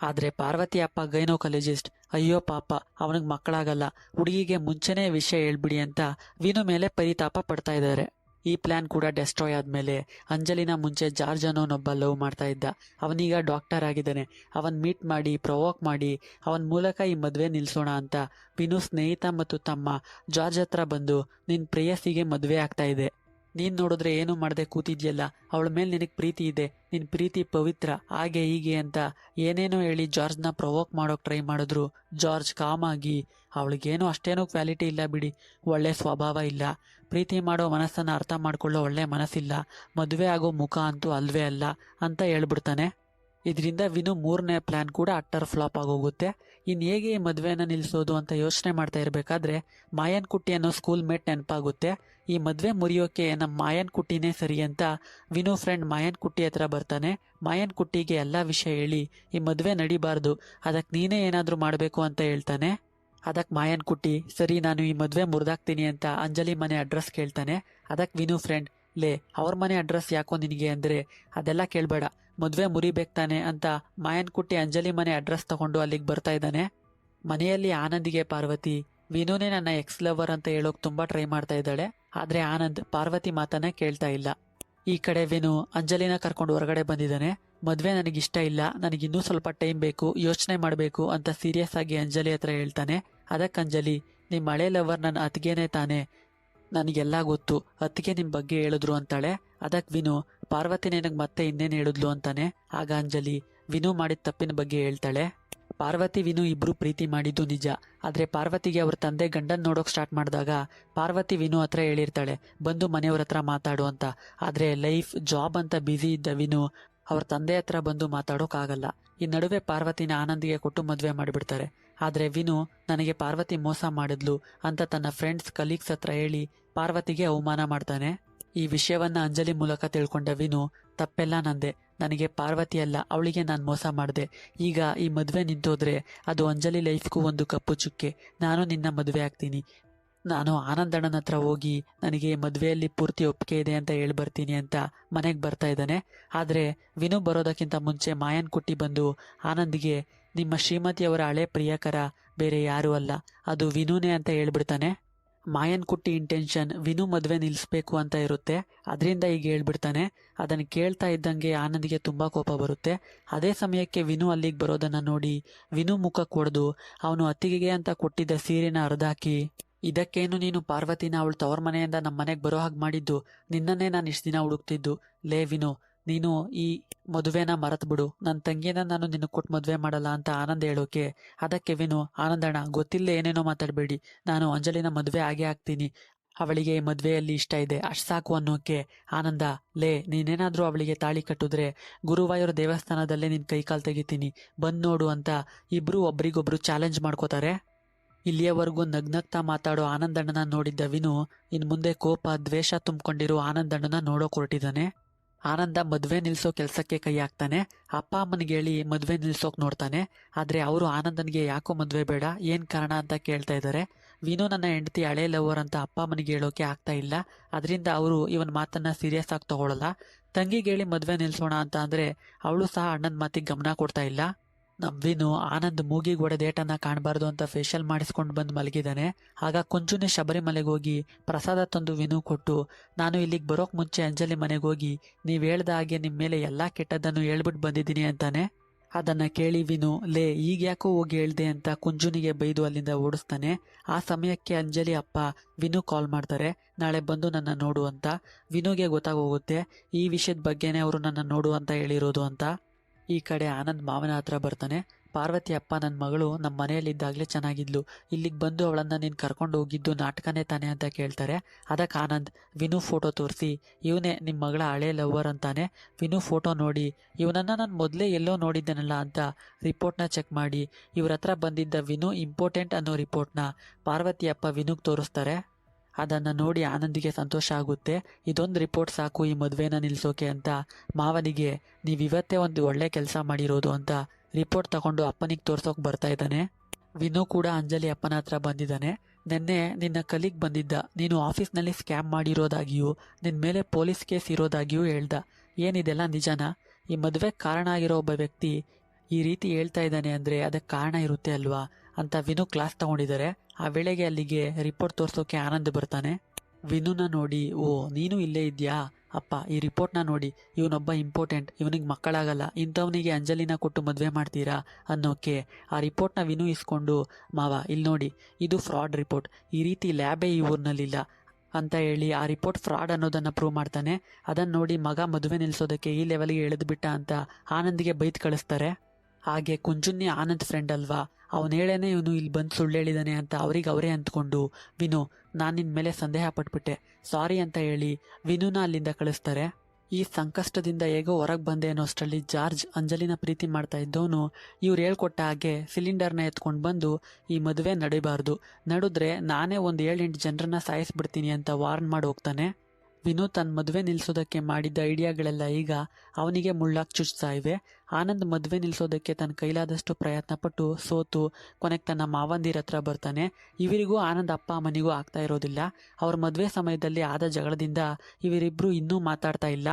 ಆದ್ರೆ ಪಾರ್ವತಿ ಅಪ್ಪ ಗೈನೋಕಾಲಜಿಸ್ಟ್, ಅಯ್ಯೋ ಪಾಪ ಅವನಿಗೆ ಮಕ್ಕಳಾಗಲ್ಲ, ಹುಡುಗಿಗೆ ಮುಂಚೆನೇ ವಿಷಯ ಹೇಳ್ಬಿಡಿ ಅಂತ ವಿನು ಮೇಲೆ ಪರಿತಾಪ ಪಡ್ತಾ ಇದ್ದಾರೆ. ಈ ಪ್ಲಾನ್ ಕೂಡ ಡೆಸ್ಟ್ರಾಯ್ ಆದ್ಮೇಲೆ ಅಂಜಲಿನ ಮುಂಚೆ ಜಾರ್ಜ್ ಅನ್ನೋನೊಬ್ಬ ಲವ್ ಮಾಡ್ತಾ ಇದ್ದ, ಅವನೀಗ ಡಾಕ್ಟರ್ ಆಗಿದ್ದಾನೆ, ಅವನ್ ಮೀಟ್ ಮಾಡಿ ಪ್ರೊವೋಕ್ ಮಾಡಿ ಅವನ ಮೂಲಕ ಈ ಮದ್ವೆ ನಿಲ್ಸೋಣ ಅಂತ ವಿನು ಸ್ನೇಹಿತ ಮತ್ತು ತಮ್ಮ ಜಾರ್ಜ್ ಹತ್ರ ಬಂದು ನಿನ್ ಪ್ರೇಯಸಿಗೆ ಮದ್ವೆ ಆಗ್ತಾ ಇದೆ, ನೀನ್ ನೋಡಿದ್ರೆ ಏನು ಮಾಡದೆ ಕೂತಿದ್ಯಲ್ಲ, ಅವಳ ಮೇಲೆ ನಿನಗೆ ಪ್ರೀತಿ ಇದೆ, ನಿನ್ ಪ್ರೀತಿ ಪವಿತ್ರ, ಹಾಗೆ ಹೀಗೆ ಅಂತ ಏನೇನೋ ಹೇಳಿ ಜಾರ್ಜ್ನ ಪ್ರೊವೋಕ್ ಮಾಡೋಕ್ ಟ್ರೈ ಮಾಡಿದ್ರು. ಜಾರ್ಜ್ ಕಾಮ್ ಆಗಿ, ಅವಳಿಗೇನೋ ಅಷ್ಟೇನೋ ಕ್ವಾಲಿಟಿ ಇಲ್ಲ ಬಿಡಿ, ಒಳ್ಳೆ ಸ್ವಭಾವ ಇಲ್ಲ, ಪ್ರೀತಿ ಮಾಡೋ ಮನಸ್ಸನ್ನ ಅರ್ಥ ಮಾಡ್ಕೊಳ್ಳೋ ಒಳ್ಳೆ ಮನಸ್ಸಿಲ್ಲ, ಮದುವೆ ಆಗೋ ಮುಖ ಅಂತೂ ಅಲ್ವೇ ಅಲ್ಲ ಅಂತ ಹೇಳ್ಬಿಡ್ತಾನೆ. ಇದರಿಂದ ವಿನು 3ನೇ ಪ್ಲಾನ್ ಕೂಡ ಅಟ್ಟರ್ ಫ್ಲಾಪ್ ಆಗೋಗುತ್ತೆ. ಇನ್ ಹೇಗೆ ಈ ಮದ್ವೆನ ನಿಲ್ಸೋದು ಅಂತ ಯೋಚನೆ ಮಾಡ್ತಾ ಇರ್ಬೇಕಾದ್ರೆ ಮಾಯನ್ ಕುಟ್ಟಿ ಅನ್ನೋ ಸ್ಕೂಲ್ ಮೇಟ್ ನೆನಪಾಗುತ್ತೆ. ಈ ಮದ್ವೆ ಮುರಿಯೋಕೆ ನಮ್ಮ ಮಾಯನ್ ಕುಟ್ಟಿನೇ ಸರಿ ಅಂತ ವಿನು ಫ್ರೆಂಡ್ ಮಾಯನ್ ಕುಟ್ಟಿ ಹತ್ರ ಬರ್ತಾನೆ. ಮಾಯನ್ ಕುಟ್ಟಿಗೆ ಎಲ್ಲಾ ವಿಷಯ ಹೇಳಿ ಈ ಮದ್ವೆ ನಡಿಬಾರ್ದು, ಅದಕ್ಕೆ ನೀನೇ ಏನಾದ್ರೂ ಮಾಡ್ಬೇಕು ಅಂತ ಹೇಳ್ತಾನೆ. ಅದಕ್ಕೆ ಮಾಯನ್ ಕುಟ್ಟಿ, ಸರಿ ನಾನು ಈ ಮದ್ವೆ ಮುರಿದಾಕ್ತೀನಿ ಅಂತ ಅಂಜಲಿ ಮನೆ ಅಡ್ರೆಸ್ ಕೇಳ್ತಾನೆ. ಅದಕ್ಕೆ ವಿನು ಫ್ರೆಂಡ್, ಲೇ ಅವ್ರ ಮನೆ ಅಡ್ರೆಸ್ ಯಾಕೋ ನಿನಗೆ ಅಂದ್ರೆ ಅದೆಲ್ಲ ಕೇಳಬೇಡ, ಮದ್ವೆ ಮುರಿಬೇಕು ತಾನೆ ಅಂತ ಮಾಯನ್ ಕುಟ್ಟಿ ಅಂಜಲಿ ಮನೆ ಅಡ್ರೆಸ್ ತಗೊಂಡು ಅಲ್ಲಿಗೆ ಬರ್ತಾ ಇದ್ದಾನೆ. ಮನೆಯಲ್ಲಿ ಆನಂದಿಗೆ ಪಾರ್ವತಿ ವಿನುನೇ ನನ್ನ ಎಕ್ಸ್ ಲವರ್ ಅಂತ ಹೇಳೋಕ್ ತುಂಬಾ ಟ್ರೈ ಮಾಡ್ತಾ ಇದ್ದಾಳೆ. ಆದ್ರೆ ಆನಂದ್ ಪಾರ್ವತಿ ಮಾತನ್ನ ಕೇಳ್ತಾ ಇಲ್ಲ. ಈ ಕಡೆ ವಿನು ಅಂಜಲಿನ ಕರ್ಕೊಂಡು ಹೊರಗಡೆ ಬಂದಿದ್ದಾನೆ. ಮದ್ವೆ ನನಗಿಷ್ಟ ಇಲ್ಲ, ನನಗಿನ್ನೂ ಸ್ವಲ್ಪ ಟೈಮ್ ಬೇಕು, ಯೋಚನೆ ಮಾಡಬೇಕು ಅಂತ ಸೀರಿಯಸ್ ಆಗಿ ಅಂಜಲಿ ಹತ್ರ ಹೇಳ್ತಾನೆ. ಅದಕ್ಕೆ ಅಂಜಲಿ, ನಿಮ್ಮ ಹಳೆ ಲವರ್ ನನ್ನ ಅತ್ತಿಗೆನೇ ತಾನೆ, ನನಗೆಲ್ಲ ಗೊತ್ತು, ಅತ್ತಿಗೆ ನಿಮ್ ಬಗ್ಗೆ ಹೇಳಿದ್ರು ಅಂತಾಳೆ. ಅದಕ್ಕೆ ವಿನು, ಪಾರ್ವತಿ ನಿನಗೆ ಮತ್ತೆ ಇನ್ನೇನು ಹೇಳಿದ್ಲು ಅಂತಾನೆ. ಆಗ ಅಂಜಲಿ ವಿನು ಮಾಡಿದ ತಪ್ಪಿನ ಬಗ್ಗೆ ಹೇಳ್ತಾಳೆ. ಪಾರ್ವತಿ ವಿನು ಇಬ್ರು ಪ್ರೀತಿ ಮಾಡಿದ್ದು ನಿಜ, ಆದ್ರೆ ಪಾರ್ವತಿಗೆ ಅವ್ರ ತಂದೆ ಗಂಡನ್ ನೋಡೋಕ್ ಸ್ಟಾರ್ಟ್ ಮಾಡಿದಾಗ ಪಾರ್ವತಿ ವಿನು ಹತ್ರ ಹೇಳಿರ್ತಾಳೆ ಬಂದು ಮನೆಯವ್ರ ಹತ್ರ ಮಾತಾಡು ಅಂತ. ಆದ್ರೆ ಲೈಫ್ ಜಾಬ್ ಅಂತ ಬ್ಯುಸಿ ಇದ್ದ ವಿನು ಅವ್ರ ತಂದೆ ಹತ್ರ ಬಂದು ಮಾತಾಡೋಕ್ ಆಗಲ್ಲ. ಈ ನಡುವೆ ಪಾರ್ವತಿನ ಆನಂದಿಗೆ ಕೊಟ್ಟು ಮದ್ವೆ ಮಾಡಿಬಿಡ್ತಾರೆ. ಆದ್ರೆ ವಿನು ನನಗೆ ಪಾರ್ವತಿ ಮೋಸ ಮಾಡಿದ್ಲು ಅಂತ ತನ್ನ ಫ್ರೆಂಡ್ಸ್ ಕಲೀಗ್ಸ್ ಹತ್ರ ಹೇಳಿ ಪಾರ್ವತಿಗೆ ಅವಮಾನ ಮಾಡ್ತಾನೆ. ಈ ವಿಷಯವನ್ನ ಅಂಜಲಿ ಮೂಲಕ ತಿಳ್ಕೊಂಡ ವಿನು, ತಪ್ಪೆಲ್ಲ ನಂದೆ, ನನಗೆ ಪಾರ್ವತಿ ಅಲ್ಲ ಅವಳಿಗೆ ನಾನು ಮೋಸ ಮಾಡಿದೆ, ಈಗ ಈ ಮದ್ವೆ ನಿಂತೋದ್ರೆ ಅದು ಅಂಜಲಿ ಲೈಫ್ಗೂ ಒಂದು ಕಪ್ಪು ಚುಕ್ಕೆ, ನಾನು ನಿನ್ನ ಮದುವೆ ಆಗ್ತೀನಿ, ನಾನು ಆನಂದಣ್ಣನ ಹತ್ರ ಹೋಗಿ ನನಗೆ ಮದುವೆಯಲ್ಲಿ ಪೂರ್ತಿ ಒಪ್ಪಿಗೆ ಇದೆ ಅಂತ ಹೇಳ್ಬರ್ತೀನಿ ಅಂತ ಮನೆಗೆ ಬರ್ತಾ ಇದ್ದಾನೆ. ಆದರೆ ವಿನು ಬರೋದಕ್ಕಿಂತ ಮುಂಚೆ ಮಾಯನ್ ಕುಟ್ಟಿ ಬಂದು ಆನಂದ್ಗೆ ನಿಮ್ಮ ಶ್ರೀಮತಿಯವರ ಹಳೆ ಪ್ರಿಯಕರ ಬೇರೆ ಯಾರೂ ಅಲ್ಲ, ಅದು ವಿನುನೇ ಅಂತ ಹೇಳ್ಬಿಡ್ತಾನೆ. ಮಾಯನ್ ಕುಟ್ಟಿ ಇಂಟೆನ್ಷನ್ ವಿನು ಮದುವೆ ನಿಲ್ಲಿಸ್ಬೇಕು ಅಂತ ಇರುತ್ತೆ, ಅದರಿಂದ ಈಗ ಹೇಳ್ಬಿಡ್ತಾನೆ. ಅದನ್ನು ಕೇಳ್ತಾ ಇದ್ದಂಗೆ ಆನಂದ್ಗೆ ತುಂಬ ಕೋಪ ಬರುತ್ತೆ. ಅದೇ ಸಮಯಕ್ಕೆ ವಿನು ಅಲ್ಲಿಗೆ ಬರೋದನ್ನು ನೋಡಿ ವಿನು ಮುಖ ಕೊಡ್ದು ಅವನು ಅತ್ತಿಗೆಗೆ ಅಂತ ಕೊಟ್ಟಿದ್ದ ಸೀರೆನ ಹರಿದಾಕಿ, ಇದಕ್ಕೇನು ನೀನು ಪಾರ್ವತಿನ ಅವಳು ತವರ ಮನೆಯಿಂದ ನಮ್ಮ ಮನೆಗೆ ಬರೋ ಹಾಗೆ ಮಾಡಿದ್ದು? ನಿನ್ನನ್ನೇ ನಾನು ಇಷ್ಟು ದಿನ ಹುಡುಕ್ತಿದ್ದು. ಲೇ ವಿನು, ನೀನು ಈ ಮದುವೆನ ಮರೆತು ಬಿಡು, ನನ್ನ ತಂಗಿನ ನಾನು ನಿನಗೆ ಕೊಟ್ಟು ಮದುವೆ ಮಾಡಲ್ಲ ಅಂತ ಆನಂದ್ ಹೇಳೋಕೆ, ಅದಕ್ಕೆ ವಿನು, ಆನಂದಣ್ಣ ಗೊತ್ತಿಲ್ಲದೆ ಏನೇನೋ ಮಾತಾಡಬೇಡಿ, ನಾನು ಅಂಜಲಿನ ಮದುವೆ ಆಗೇ ಆಗ್ತೀನಿ, ಅವಳಿಗೆ ಮದುವೆಯಲ್ಲಿ ಇಷ್ಟ ಇದೆ ಅಷ್ಟು ಸಾಕು ಅನ್ನೋಕೆ ಆನಂದ, ಲೇ ನೀನೇನಾದರೂ ಅವಳಿಗೆ ತಾಳಿ ಕಟ್ಟಿದ್ರೆ ಗುರುವಾಯೂರ್ ದೇವಸ್ಥಾನದಲ್ಲೇ ನಿನ್ನ ಕೈಕಾಲು ತೆಗಿತೀನಿ, ಬಂದು ನೋಡು ಅಂತ ಇಬ್ಬರು ಒಬ್ರಿಗೊಬ್ರು ಚಾಲೆಂಜ್ ಮಾಡ್ಕೋತಾರೆ. ಇಲ್ಲಿಯವರೆಗೂ ನಗ್ನಗ್ತಾ ಮಾತಾಡೋ ಆನಂದಣ್ಣನ ನೋಡಿದ್ದ ವಿನು ಇನ್ನು ಮುಂದೆ ಕೋಪ ದ್ವೇಷ ತುಂಬಿಕೊಂಡಿರೋ ಆನಂದಣ್ಣನ ನೋಡೋಕೆ ಹೊರಟಿದ್ದಾನೆ. ಆನಂದ ಮದುವೆ ನಿಲ್ಲಿಸೋ ಕೆಲಸಕ್ಕೆ ಕೈ ಹಾಕ್ತಾನೆ. ಅಪ್ಪ ಅಮ್ಮನಿಗೆ ಹೇಳಿ ಮದುವೆ ನಿಲ್ಸೋಕೆ ನೋಡ್ತಾನೆ. ಆದರೆ ಅವರು ಆನಂದನಿಗೆ ಯಾಕೋ ಮದುವೆ ಬೇಡ, ಏನು ಕಾರಣ ಅಂತ ಕೇಳ್ತಾ ಇದ್ದಾರೆ. ವಿನು ನನ್ನ ಹೆಂಡತಿ ಹಳೆ ಲವರ್ ಅಂತ ಅಪ್ಪ ಅಮ್ಮನಿಗೆ ಹೇಳೋಕೆ ಆಗ್ತಾ ಇಲ್ಲ, ಅದರಿಂದ ಅವರು ಇವನ್ ಮಾತನ್ನ ಸೀರಿಯಸ್ ಆಗಿ ತಗೊಳ್ಳಲ್ಲ. ತಂಗಿಗೆ ಹೇಳಿ ಮದುವೆ ನಿಲ್ಸೋಣ ಅಂತ ಅಂದರೆ ಅವಳು ಸಹ ಅಣ್ಣನ ಮಾತಿಗೆ ಗಮನ ಕೊಡ್ತಾ ಇಲ್ಲ. ನಮ್ಮ ವಿನು ಆನಂದ್ ಮೂಗಿಗೆ ಹೊಡೆದೇಟನ್ನ ಕಾಣಬಾರ್ದು ಅಂತ ಫೇಶಿಯಲ್ ಮಾಡಿಸ್ಕೊಂಡು ಬಂದು ಮಲಗಿದ್ದಾನೆ. ಆಗ ಕುಂಜುನೆ ಶಬರಿಮಲೆಗೆ ಹೋಗಿ ಪ್ರಸಾದ ತಂದು ವಿನು ಕೊಟ್ಟು, ನಾನು ಇಲ್ಲಿಗೆ ಬರೋಕ್ ಮುಂಚೆ ಅಂಜಲಿ ಮನೆಗೆ ಹೋಗಿ ನೀವು ಹೇಳ್ದ ಹಾಗೆ ನಿಮ್ಮ ಮೇಲೆ ಎಲ್ಲ ಕೆಟ್ಟದ್ದನ್ನು ಹೇಳ್ಬಿಟ್ಟು ಬಂದಿದ್ದೀನಿ ಅಂತಾನೆ. ಅದನ್ನ ಕೇಳಿ ವಿನು, ಲೇ ಈಗ ಯಾಕೋ ಹೋಗಿ ಹೇಳ್ದೆ ಅಂತ ಕುಂಜುನಿಗೆ ಬೈದು ಅಲ್ಲಿಂದ ಓಡಿಸ್ತಾನೆ. ಆ ಸಮಯಕ್ಕೆ ಅಂಜಲಿ ಅಪ್ಪ ವಿನು ಕಾಲ್ ಮಾಡ್ತಾರೆ, ನಾಳೆ ಬಂದು ನನ್ನ ನೋಡು ಅಂತ. ವಿನುಗೆ ಗೊತ್ತಾಗೋಗುತ್ತೆ ಈ ವಿಷಯದ ಬಗ್ಗೆನೇ ಅವರು ನನ್ನ ನೋಡು ಅಂತ ಹೇಳಿರೋದು ಅಂತ. ಈ ಕಡೆ ಆನಂದ್ ಮಾವನ ಹತ್ರ ಬರ್ತಾನೆ. ಪಾರ್ವತಿ ಅಪ್ಪ, ನನ್ನ ಮಗಳು ನಮ್ಮ ಮನೆಯಲ್ಲಿದ್ದಾಗಲೇ ಚೆನ್ನಾಗಿದ್ಲು, ಇಲ್ಲಿಗೆ ಬಂದು ಅವಳನ್ನು ನೀನು ಕರ್ಕೊಂಡು ಹೋಗಿದ್ದು ನಾಟಕನೇ ತಾನೆ ಅಂತ ಕೇಳ್ತಾರೆ. ಅದಕ್ಕೆ ಆನಂದ್ ವಿನು ಫೋಟೋ ತೋರಿಸಿ, ಇವನೇ ನಿಮ್ಮ ಮಗಳ ಹಳೆ ಲವ್ವರ್ ಅಂತಾನೆ. ವಿನು ಫೋಟೋ ನೋಡಿ, ಇವನನ್ನು ನಾನು ಮೊದಲೇ ಎಲ್ಲೋ ನೋಡಿದ್ದೇನಲ್ಲ ಅಂತ ರಿಪೋರ್ಟ್ನ ಚೆಕ್ ಮಾಡಿ ಇವ್ರ ಹತ್ರ ಬಂದಿದ್ದ ವಿನು ಇಂಪಾರ್ಟೆಂಟ್ ಅನ್ನೋ ರಿಪೋರ್ಟ್ನ ಪಾರ್ವತಿ ಅಪ್ಪ ವಿನುಗೆ ತೋರಿಸ್ತಾರೆ. ಅದನ್ನು ನೋಡಿ ಆನಂದಿಗೆ ಸಂತೋಷ ಆಗುತ್ತೆ. ಇದೊಂದು ರಿಪೋರ್ಟ್ ಸಾಕು ಈ ಮದುವೆನ ನಿಲ್ಲಿಸೋಕೆ ಅಂತ ಮಾವನಿಗೆ, ನೀವಿವತ್ತೇ ಒಂದು ಒಳ್ಳೆ ಕೆಲಸ ಮಾಡಿರೋದು ಅಂತ ರಿಪೋರ್ಟ್ ತಗೊಂಡು ಅಪ್ಪನಿಗೆ ತೋರ್ಸೋಕೆ ಬರ್ತಾ ಇದ್ದಾನೆ. ವಿನು ಕೂಡ ಅಂಜಲಿ ಅಪ್ಪನ ಹತ್ರ ಬಂದಿದ್ದಾನೆ. ನಿನ್ನೆ ನಿನ್ನ ಕಲಿಗ್ ಬಂದಿದ್ದ, ನೀನು ಆಫೀಸ್ನಲ್ಲಿ ಸ್ಕ್ಯಾಮ್ ಮಾಡಿರೋದಾಗಿಯೂ ನಿನ್ನ ಮೇಲೆ ಪೊಲೀಸ್ ಕೇಸ್ ಇರೋದಾಗಿಯೂ ಹೇಳ್ದ, ಏನಿದೆಲ್ಲ ನಿಜನಾ? ಈ ಮದುವೆಗೆ ಕಾರಣ ಆಗಿರೋ ಒಬ್ಬ ವ್ಯಕ್ತಿ ಈ ರೀತಿ ಹೇಳ್ತಾ ಇದ್ದಾನೆ ಅಂದರೆ ಅದಕ್ಕೆ ಕಾರಣ ಇರುತ್ತೆ ಅಲ್ವಾ ಅಂತ ವಿನು ಕ್ಲಾಸ್ ತಗೊಂಡಿದ್ದಾರೆ. ಆ ವೇಳೆಗೆ ಅಲ್ಲಿಗೆ ರಿಪೋರ್ಟ್ ತೋರಿಸೋಕೆ ಆನಂದ್ ಬರ್ತಾನೆ. ವಿನುನ ನೋಡಿ, ಓ ನೀನು ಇಲ್ಲೇ ಇದೆಯಾ ಅಪ್ಪ, ಈ ರಿಪೋರ್ಟ್ನ ನೋಡಿ, ಇವನೊಬ್ಬ ಇಂಪಾರ್ಟೆಂಟ್, ಇವನಿಗೆ ಮಕ್ಕಳಾಗಲ್ಲ, ಇಂಥವನಿಗೆ ಅಂಜಲಿನ ಕೊಟ್ಟು ಮದುವೆ ಮಾಡ್ತೀರಾ ಅನ್ನೋಕೆ ಆ ರಿಪೋರ್ಟ್ನ ವಿನು ಇಸ್ಕೊಂಡು, ಮಾವ ಇಲ್ಲಿ ನೋಡಿ, ಇದು ಫ್ರಾಡ್ ರಿಪೋರ್ಟ್, ಈ ರೀತಿ ಲ್ಯಾಬೇ ಈ ಊರಿನಲ್ಲಿಲ್ಲ ಅಂತ ಹೇಳಿ ಆ ರಿಪೋರ್ಟ್ ಫ್ರಾಡ್ ಅನ್ನೋದನ್ನು ಪ್ರೂವ್ ಮಾಡ್ತಾನೆ. ಅದನ್ನು ನೋಡಿ ಮಗ ಮದುವೆ ನಿಲ್ಲಿಸೋದಕ್ಕೆ ಈ ಲೆವೆಲ್ಗೆ ಎಳೆದ್ಬಿಟ್ಟ ಅಂತ ಆನಂದ್ಗೆ ಬೈದು ಕಳಿಸ್ತಾರೆ. ಹಾಗೆ ಕುಂಜುನ್ನಿ ಆನಂದ್ ಫ್ರೆಂಡ್ ಅಲ್ವಾ, ಅವನು ಹೇಳೇನೆ ಇವನು ಇಲ್ಲಿ ಬಂದು ಸುಳ್ಳು ಹೇಳಿದಾನೆ ಅಂತ ಅವ್ರಿಗೆ ಅವರೇ ಅಂದ್ಕೊಂಡು, ವಿನು ನಾನು ನಿನ್ನ ಮೇಲೆ ಸಂದೇಹ ಪಟ್ಬಿಟ್ಟೆ, ಸಾರಿ ಅಂತ ಹೇಳಿ ವಿನುನ ಅಲ್ಲಿಂದ ಕಳಿಸ್ತಾರೆ. ಈ ಸಂಕಷ್ಟದಿಂದ ಹೇಗೋ ಹೊರಗೆ ಬಂದೆ ಅನ್ನೋಷ್ಟರಲ್ಲಿ ಜಾರ್ಜ್ ಅಂಜಲಿನ ಪ್ರೀತಿ ಮಾಡ್ತಾ ಇದ್ದವನು ಇವ್ರು ಹೇಳ್ಕೊಟ್ಟ ಹಾಗೆ ಸಿಲಿಂಡರ್ನ ಎತ್ಕೊಂಡು ಬಂದು, ಈ ಮದುವೆ ನಡಿಬಾರ್ದು, ನಡೆದ್ರೆ ನಾನೇ ಒಂದು 7-8 ಜನರನ್ನ ಸಾಯಿಸ್ಬಿಡ್ತೀನಿ ಅಂತ ವಾರ್ನ್ ಮಾಡಿ ಹೋಗ್ತಾನೆ. ವಿನು ತನ್ನ ಮದುವೆ ನಿಲ್ಲಿಸೋದಕ್ಕೆ ಮಾಡಿದ್ದ ಐಡಿಯಾಗಳೆಲ್ಲ ಈಗ ಅವನಿಗೆ ಮುಳ್ಳಾಗಿ ಚುಚ್ತಾ ಇವೆ. ಆನಂದ್ ಮದುವೆ ನಿಲ್ಲಿಸೋದಕ್ಕೆ ತನ್ನ ಕೈಲಾದಷ್ಟು ಪ್ರಯತ್ನ ಪಟ್ಟು ಸೋತು ಕೊನೆಗೆ ತನ್ನ ಮಾವಂದಿರ ಹತ್ರ ಬರ್ತಾನೆ. ಇವರಿಗೂ ಆನಂದ್ ಅಪ್ಪ ಅಮ್ಮನಿಗೂ ಆಗ್ತಾ ಇರೋದಿಲ್ಲ. ಅವ್ರ ಮದುವೆ ಸಮಯದಲ್ಲಿ ಆದ ಜಗಳದಿಂದ ಇವರಿಬ್ಬರು ಇನ್ನೂ ಮಾತಾಡ್ತಾ ಇಲ್ಲ.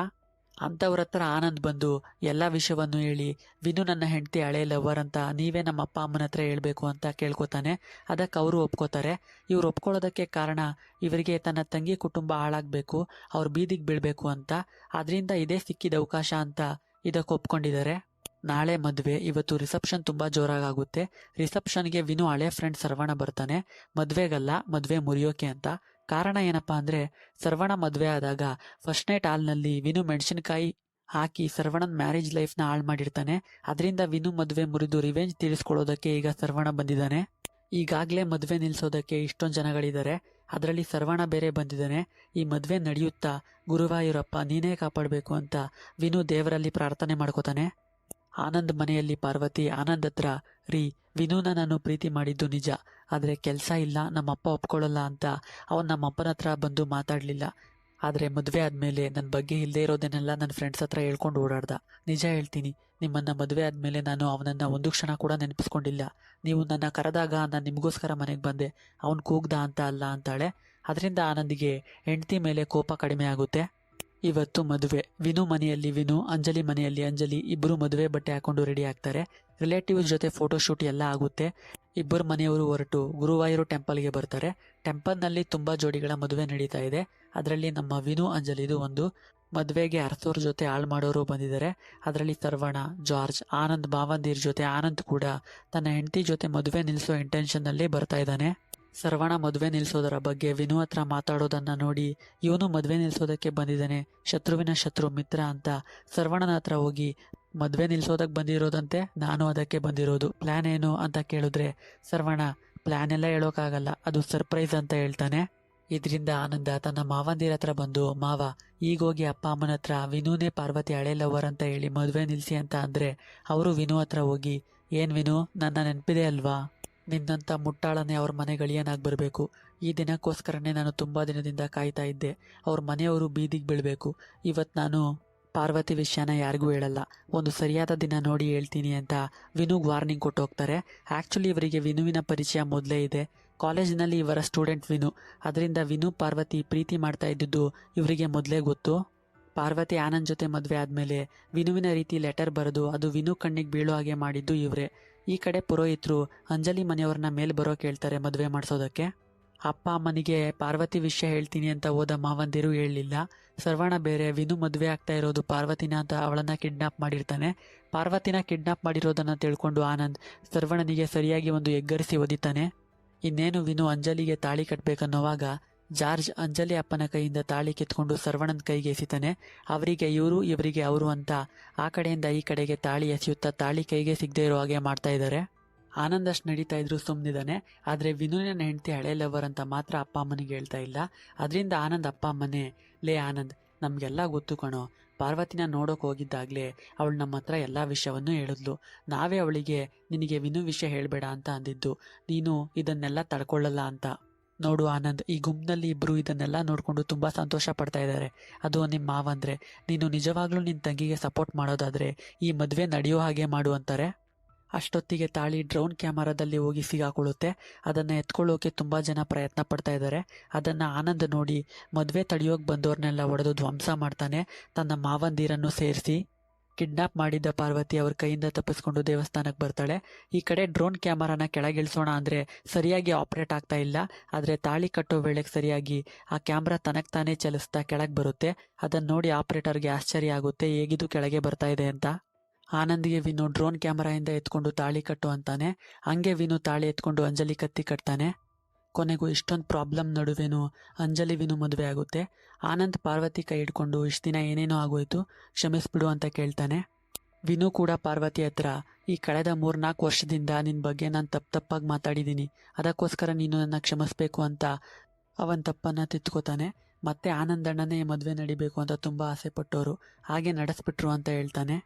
ಅಂಥವ್ರ ಹತ್ರ ಆನಂದ್ ಬಂದು ಎಲ್ಲ ವಿಷಯವನ್ನು ಹೇಳಿ, ವಿನು ನನ್ನ ಹೆಂಡತಿ ಹಳೆ ಲವರ್ ಅಂತ ನೀವೇ ನಮ್ಮ ಅಪ್ಪ ಅಮ್ಮನ ಹತ್ರ ಹೇಳ್ಬೇಕು ಅಂತ ಕೇಳ್ಕೊತಾನೆ. ಅದಕ್ಕೆ ಅವರು ಒಪ್ಕೋತಾರೆ. ಇವ್ರು ಒಪ್ಕೊಳ್ಳೋದಕ್ಕೆ ಕಾರಣ ಇವರಿಗೆ ತನ್ನ ತಂಗಿ ಕುಟುಂಬ ಹಾಳಾಗಬೇಕು, ಅವ್ರು ಬೀದಿಗೆ ಬೀಳಬೇಕು ಅಂತ. ಅದರಿಂದ ಇದೇ ಸಿಕ್ಕಿದ ಅವಕಾಶ ಅಂತ ಇದಕ್ಕೆ ಒಪ್ಕೊಂಡಿದ್ದಾರೆ. ನಾಳೆ ಮದುವೆ, ಇವತ್ತು ರಿಸೆಪ್ಷನ್ ತುಂಬ ಜೋರಾಗುತ್ತೆ. ರಿಸೆಪ್ಷನ್ಗೆ ವಿನು ಹಳೆ ಫ್ರೆಂಡ್ ಸರ್ವಣ ಬರ್ತಾನೆ. ಮದುವೆಗಲ್ಲ, ಮದುವೆ ಮುರಿಯೋಕೆ ಅಂತ. ಕಾರಣ ಏನಪ್ಪಾ ಅಂದರೆ, ಸರ್ವಣ ಮದುವೆ ಆದಾಗ ಫಸ್ಟ್ ನೈಟ್ ಹಾಲ್ನಲ್ಲಿ ವಿನು ಮೆಣಸಿನಕಾಯಿ ಹಾಕಿ ಸರ್ವಣನ ಮ್ಯಾರೇಜ್ ಲೈಫ್ನ ಹಾಳು ಮಾಡಿರ್ತಾನೆ. ಅದರಿಂದ ವಿನು ಮದುವೆ ಮುರಿದು ರಿವೆಂಜ್ ತೀರಿಸ್ಕೊಳ್ಳೋದಕ್ಕೆ ಈಗ ಸರ್ವಣ ಬಂದಿದ್ದಾನೆ. ಈಗಾಗಲೇ ಮದುವೆ ನಿಲ್ಲಿಸೋದಕ್ಕೆ ಇಷ್ಟೊಂದು ಜನಗಳಿದ್ದಾರೆ, ಅದರಲ್ಲಿ ಸರ್ವಣ ಬೇರೆ ಬಂದಿದ್ದಾನೆ. ಈ ಮದುವೆ ನಡೆಯುತ್ತಾ ಗುರುವಾಯೂರಪ್ಪ ನೀನೇ ಕಾಪಾಡಬೇಕು ಅಂತ ವಿನು ದೇವರಲ್ಲಿ ಪ್ರಾರ್ಥನೆ ಮಾಡ್ಕೋತಾನೆ. ಆನಂದ್ ಮನೆಯಲ್ಲಿ ಪಾರ್ವತಿ ಆನಂದ್ ಹತ್ರ, ರೀ ವಿನುನ ನಾನು ಪ್ರೀತಿ ಮಾಡಿದ್ದು ನಿಜ, ಆದರೆ ಕೆಲಸ ಇಲ್ಲ, ನಮ್ಮಪ್ಪ ಒಪ್ಕೊಳ್ಳಲ್ಲ ಅಂತ ಅವನು ನಮ್ಮಪ್ಪನ ಹತ್ರ ಬಂದು ಮಾತಾಡಲಿಲ್ಲ. ಆದರೆ ಮದುವೆ ಆದಮೇಲೆ ನನ್ನ ಬಗ್ಗೆ ಇಲ್ಲದೆ ಇರೋದನ್ನೆಲ್ಲ ನನ್ನ ಫ್ರೆಂಡ್ಸ್ ಹತ್ರ ಹೇಳ್ಕೊಂಡು ಓಡಾಡ್ದ. ನಿಜ ಹೇಳ್ತೀನಿ, ನಿಮ್ಮನ್ನು ಮದುವೆ ಆದಮೇಲೆ ನಾನು ಅವನನ್ನು ಒಂದು ಕ್ಷಣ ಕೂಡ ನೆನಪಿಸ್ಕೊಂಡಿಲ್ಲ. ನೀವು ನನ್ನ ಕರೆದಾಗ ನಾನು ನಿಮಗೋಸ್ಕರ ಮನೆಗೆ ಬಂದೆ, ಅವನು ಕೂಗ್ದ ಅಂತ ಅಲ್ಲ ಅಂತಾಳೆ. ಅದರಿಂದ ಆನಂದಿಗೆ ಹೆಂಡತಿ ಮೇಲೆ ಕೋಪ ಕಡಿಮೆ ಆಗುತ್ತೆ. ಇವತ್ತು ಮದುವೆ. ವಿನು ಮನೆಯಲ್ಲಿ ವಿನು, ಅಂಜಲಿ ಮನೆಯಲ್ಲಿ ಅಂಜಲಿ ಇಬ್ಬರು ಮದುವೆ ಬಟ್ಟೆ ಹಾಕೊಂಡು ರೆಡಿ ಆಗ್ತಾರೆ. ರಿಲೇಟಿವ್ಸ್ ಜೊತೆ ಫೋಟೋಶೂಟ್ ಎಲ್ಲ ಆಗುತ್ತೆ. ಇಬ್ಬರು ಮನೆಯವರು ಹೊರಟು ಗುರುವಾಯೂರು ಟೆಂಪಲ್ಗೆ ಬರ್ತಾರೆ. ಟೆಂಪಲ್ನಲ್ಲಿ ತುಂಬ ಜೋಡಿಗಳ ಮದುವೆ ನಡೀತಾ ಇದೆ. ಅದರಲ್ಲಿ ನಮ್ಮ ವಿನು ಅಂಜಲಿದು ಒಂದು. ಮದುವೆಗೆ ಅರಸೋರ್ ಜೊತೆ ಹಾಳು ಮಾಡೋರು ಬಂದಿದ್ದಾರೆ. ಅದರಲ್ಲಿ ಸರ್ವಣ, ಜಾರ್ಜ್, ಆನಂದ್ ಭಾವಂದಿರ್ ಜೊತೆ ಆನಂದ್ ಕೂಡ ತನ್ನ ಹೆಂಡತಿ ಜೊತೆ ಮದುವೆ ನಿಲ್ಲಿಸೋ ಇಂಟೆನ್ಷನ್ನಲ್ಲಿ ಬರ್ತಾ ಇದ್ದಾನೆ. ಸರ್ವಣ ಮದುವೆ ನಿಲ್ಲಿಸೋದರ ಬಗ್ಗೆ ವಿನು ಹತ್ರ ಮಾತಾಡೋದನ್ನ ನೋಡಿ ಇವನು ಮದುವೆ ನಿಲ್ಲಿಸೋದಕ್ಕೆ ಬಂದಿದ್ದಾನೆ, ಶತ್ರುವಿನ ಶತ್ರು ಮಿತ್ರ ಅಂತ ಸರ್ವಣನ ಹತ್ರ ಹೋಗಿ ಮದುವೆ ನಿಲ್ಲಿಸೋದಕ್ಕೆ ಬಂದಿರೋದಂತೆ, ನಾನು ಅದಕ್ಕೆ ಬಂದಿರೋದು, ಪ್ಲ್ಯಾನ್ ಏನು ಅಂತ ಕೇಳಿದ್ರೆ ಸರ್ವಣ ಪ್ಲ್ಯಾನ್ ಎಲ್ಲ ಹೇಳೋಕ್ಕಾಗಲ್ಲ, ಅದು ಸರ್ಪ್ರೈಸ್ ಅಂತ ಹೇಳ್ತಾನೆ. ಇದರಿಂದ ಆನಂದ ತನ್ನ ಮಾವಂದಿರ ಹತ್ರ ಬಂದು, ಮಾವ ಈಗೋಗಿ ಅಪ್ಪ ಅಮ್ಮನ ಹತ್ರ ವಿನುನೇ ಪಾರ್ವತಿ ಹಳೆ ಲವರ್ ಅಂತ ಹೇಳಿ ಮದುವೆ ನಿಲ್ಲಿಸಿ ಅಂತ ಅಂದರೆ ಅವರು ವಿನು ಹತ್ರ ಹೋಗಿ, ಏನು ವಿನು ನನ್ನ ನೆನಪಿದೆ ಅಲ್ವಾ, ನಿನ್ನಂಥ ಮುಟ್ಟಾಳನೆ ಅವ್ರ ಮನೆ ಗಳಿಯನಾಗಿ ಬರಬೇಕು. ಈ ದಿನಕ್ಕೋಸ್ಕರನೇ ನಾನು ತುಂಬ ದಿನದಿಂದ ಕಾಯ್ತಾ ಇದ್ದೆ. ಅವ್ರ ಮನೆಯವರು ಬೀದಿಗೆ ಬೀಳಬೇಕು. ಇವತ್ತು ನಾನು ಪಾರ್ವತಿ ವಿಷಯನ ಯಾರಿಗೂ ಹೇಳಲ್ಲ, ಒಂದು ಸರಿಯಾದ ದಿನ ನೋಡಿ ಹೇಳ್ತೀನಿ ಅಂತ ವಿನುಗ್ ವಾರ್ನಿಂಗ್ ಕೊಟ್ಟು ಹೋಗ್ತಾರೆ. ಆ್ಯಕ್ಚುಲಿ ಇವರಿಗೆ ವಿನುವಿನ ಪರಿಚಯ ಮೊದಲೇ ಇದೆ. ಕಾಲೇಜಿನಲ್ಲಿ ಇವರ ಸ್ಟೂಡೆಂಟ್ ವಿನು. ಅದರಿಂದ ವಿನು ಪಾರ್ವತಿ ಪ್ರೀತಿ ಮಾಡ್ತಾ ಇದ್ದಿದ್ದು ಇವರಿಗೆ ಮೊದಲೇ ಗೊತ್ತು. ಪಾರ್ವತಿ ಆನಂದ್ ಜೊತೆ ಮದುವೆ ಆದಮೇಲೆ ವಿನುವಿನ ರೀತಿ ಲೆಟರ್ ಬರೆದು ಅದು ವಿನು ಕಣ್ಣಿಗೆ ಬೀಳೋ ಹಾಗೆ ಮಾಡಿದ್ದು ಇವರೇ. ಈ ಕಡೆ ಪುರೋಹಿತರು ಅಂಜಲಿ ಮನೆಯವ್ರನ್ನ ಮೇಲೆ ಬರೋ ಕೇಳ್ತಾರೆ ಮದುವೆ ಮಾಡಿಸೋದಕ್ಕೆ. ಅಪ್ಪ ಅಮ್ಮನಿಗೆ ಪಾರ್ವತಿ ವಿಷಯ ಹೇಳ್ತೀನಿ ಅಂತ ಹೋದ ಮಾವಂದಿರು ಹೇಳಲಿಲ್ಲ. ಸರ್ವಣ ಬೇರೆ ವಿನು ಮದುವೆ ಆಗ್ತಾ ಇರೋದು ಪಾರ್ವತಿನ ಅಂತ ಅವಳನ್ನ ಕಿಡ್ನಾಪ್ ಮಾಡಿರ್ತಾನೆ. ಪಾರ್ವತಿನ ಕಿಡ್ನಾಪ್ ಮಾಡಿರೋದನ್ನ ತಿಳ್ಕೊಂಡು ಆನಂದ್ ಸರ್ವಣನಿಗೆ ಸರಿಯಾಗಿ ಒಂದು ಎಗ್ಗರಿಸಿ ಒದಿತಾನೆ. ಇನ್ನೇನು ವಿನು ಅಂಜಲಿಗೆ ತಾಳಿ ಕಟ್ಟಬೇಕನ್ನೋವಾಗ ಜಾರ್ಜ್ ಅಂಜಲಿ ಅಪ್ಪನ ಕೈಯಿಂದ ತಾಳಿ ಕಿತ್ಕೊಂಡು ಸರ್ವಣನ ಕೈಗೆ ಎಸಿತಾನೆ. ಅವರಿಗೆ ಇವರು, ಇವರಿಗೆ ಅವರು ಅಂತ ಆ ಕಡೆಯಿಂದ ಈ ಕಡೆಗೆ ತಾಳಿ ಎಸೆಯುತ್ತಾ ತಾಳಿ ಕೈಗೆ ಸಿಗದೆ ಇರೋ ಹಾಗೆ ಮಾಡ್ತಾ ಇದ್ದಾರೆ. ಆನಂದ್ ಅಷ್ಟು ನಡೀತಾ ಇದ್ರು ಸುಮ್ಮನಿದ್ದಾನೆ. ಆದರೆ ವಿನುವಿನ ಹೆಂಡತಿ ಹಳೆ ಲವರ್ ಅಂತ ಮಾತ್ರ ಅಪ್ಪ ಅಮ್ಮನಿಗೆ ಹೇಳ್ತಾ ಇಲ್ಲ. ಅದರಿಂದ ಆನಂದ್ ಅಪ್ಪ ಅಮ್ಮನೇ, ಲೇ ಆನಂದ್ ನಮಗೆಲ್ಲ ಗೊತ್ತು ಕಣೋ, ಪಾರ್ವತಿನ ನೋಡೋಕೆ ಹೋಗಿದ್ದಾಗಲೇ ಅವಳು ನಮ್ಮ ಹತ್ರ ಎಲ್ಲ ವಿಷಯವನ್ನು ಹೇಳಿದ್ಲು. ನಾವೇ ಅವಳಿಗೆ ನಿನಗೆ ವಿನು ವಿಷಯ ಹೇಳಬೇಡ ಅಂತ ಅಂದಿದ್ದು, ನೀನು ಇದನ್ನೆಲ್ಲ ತಡ್ಕೊಳ್ಳಲ್ಲ ಅಂತ. ನೋಡು ಆನಂದ್, ಈ ಗುಂಪಿನಲ್ಲಿ ಇಬ್ಬರು ಇದನ್ನೆಲ್ಲ ನೋಡಿಕೊಂಡು ತುಂಬ ಸಂತೋಷ ಪಡ್ತಾ ಇದ್ದಾರೆ. ಅದು ನಿಮ್ಮ ಮಾವಂದ್ರೆ. ನೀನು ನಿಜವಾಗ್ಲೂ ನಿನ್ನ ತಂಗಿಗೆ ಸಪೋರ್ಟ್ ಮಾಡೋದಾದರೆ ಈ ಮದುವೆ ನಡೆಯೋ ಹಾಗೆ ಮಾಡು ಅಂತಾರೆ. ಅಷ್ಟೊತ್ತಿಗೆ ತಾಳಿ ಡ್ರೋನ್ ಕ್ಯಾಮರಾದಲ್ಲಿ ಹೋಗಿ ಸಿಗಾಕೊಳ್ಳುತ್ತೆ. ಅದನ್ನು ಎತ್ಕೊಳ್ಳೋಕೆ ತುಂಬ ಜನ ಪ್ರಯತ್ನ ಪಡ್ತಾ ಇದ್ದಾರೆ. ಅದನ್ನು ಆನಂದ್ ನೋಡಿ ಮದುವೆ ತಡೆಯೋಕೆ ಬಂದವ್ರನ್ನೆಲ್ಲ ಹೊಡೆದು ಧ್ವಂಸ ಮಾಡ್ತಾನೆ. ತನ್ನ ಮಾವಂದಿರನ್ನು ಸೇರಿಸಿ ಕಿಡ್ನಾಪ್ ಮಾಡಿದ್ದ ಪಾರ್ವತಿ ಅವ್ರ ಕೈಯಿಂದ ತಪ್ಪಿಸ್ಕೊಂಡು ದೇವಸ್ಥಾನಕ್ಕೆ ಬರ್ತಾಳೆ. ಈ ಕಡೆ ಡ್ರೋನ್ ಕ್ಯಾಮರಾನ ಕೆಳಗಿಳಿಸೋಣ ಅಂದರೆ ಸರಿಯಾಗಿ ಆಪ್ರೇಟ್ ಆಗ್ತಾ ಇಲ್ಲ. ಆದರೆ ತಾಳಿ ಕಟ್ಟೋ ವೇಳೆಗೆ ಸರಿಯಾಗಿ ಆ ಕ್ಯಾಮ್ರಾ ತನಗೆ ತಾನೇ ಚಲಿಸ್ತಾ ಕೆಳಗೆ ಬರುತ್ತೆ. ಅದನ್ನು ನೋಡಿ ಆಪ್ರೇಟರ್ಗೆ ಆಶ್ಚರ್ಯ ಆಗುತ್ತೆ, ಹೇಗಿದು ಕೆಳಗೆ ಬರ್ತಾ ಇದೆ ಅಂತ. ಆನಂದಿಗೆ ವಿನು ಡ್ರೋನ್ ಕ್ಯಾಮರಾಯಿಂದ ಎತ್ಕೊಂಡು ತಾಳಿ ಕಟ್ಟು ಅಂತಾನೆ. ಹಂಗೆ ವಿನು ತಾಳಿ ಎತ್ಕೊಂಡು ಅಂಜಲಿ ಕತ್ತಿ ಕಟ್ತಾನೆ. ಕೊನೆಗೂ ಇಷ್ಟೊಂದು ಪ್ರಾಬ್ಲಮ್ ನಡುವೆನೂ ಅಂಜಲಿ ವಿನು ಮದುವೆ ಆಗುತ್ತೆ. ಆನಂದ್ ಪಾರ್ವತಿ ಕೈ ಹಿಡ್ಕೊಂಡು ಇಷ್ಟು ದಿನ ಏನೇನೋ ಆಗೋಯ್ತು, ಕ್ಷಮಿಸ್ಬಿಡು ಅಂತ ಕೇಳ್ತಾನೆ. ವಿನು ಕೂಡ ಪಾರ್ವತಿ ಹತ್ರ, ಈ ಕಳೆದ 3-4 ವರ್ಷದಿಂದ ನಿನ್ನ ಬಗ್ಗೆ ನಾನು ತಪ್ಪಾಗಿ ಮಾತಾಡಿದ್ದೀನಿ, ಅದಕ್ಕೋಸ್ಕರ ನೀನು ನನ್ನ ಕ್ಷಮಿಸ್ಬೇಕು ಅಂತ ಅವನ ತಪ್ಪನ್ನು ತಿದ್ಕೋತಾನೆ. ಮತ್ತೆ ಆನಂದಣ್ಣನೇ ಮದುವೆ ನಡಿಬೇಕು ಅಂತ ತುಂಬ ಆಸೆ ಪಟ್ಟವರು, ಹಾಗೆ ನಡೆಸ್ಬಿಟ್ರು ಅಂತ ಹೇಳ್ತಾನೆ.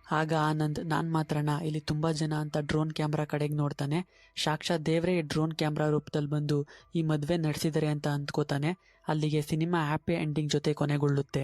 ಆಗ ಆನಂದ್, ನಾನು ಮಾತ್ರನಾ, ಇಲ್ಲಿ ತುಂಬ ಜನ ಅಂತ ಡ್ರೋನ್ ಕ್ಯಾಮ್ರಾ ಕಡೆಗೆ ನೋಡ್ತಾನೆ. ಸಾಕ್ಷಾತ್ ದೇವರೇ ಡ್ರೋನ್ ಕ್ಯಾಮ್ರಾ ರೂಪದಲ್ಲಿ ಬಂದು ಈ ಮದುವೆ ನಡೆಸಿದರೆ ಅಂತ ಅಂದ್ಕೋತಾನೆ. ಅಲ್ಲಿಗೆ ಸಿನಿಮಾ ಹ್ಯಾಪಿ ಎಂಡಿಂಗ್ ಜೊತೆ ಕೊನೆಗೊಳ್ಳುತ್ತೆ.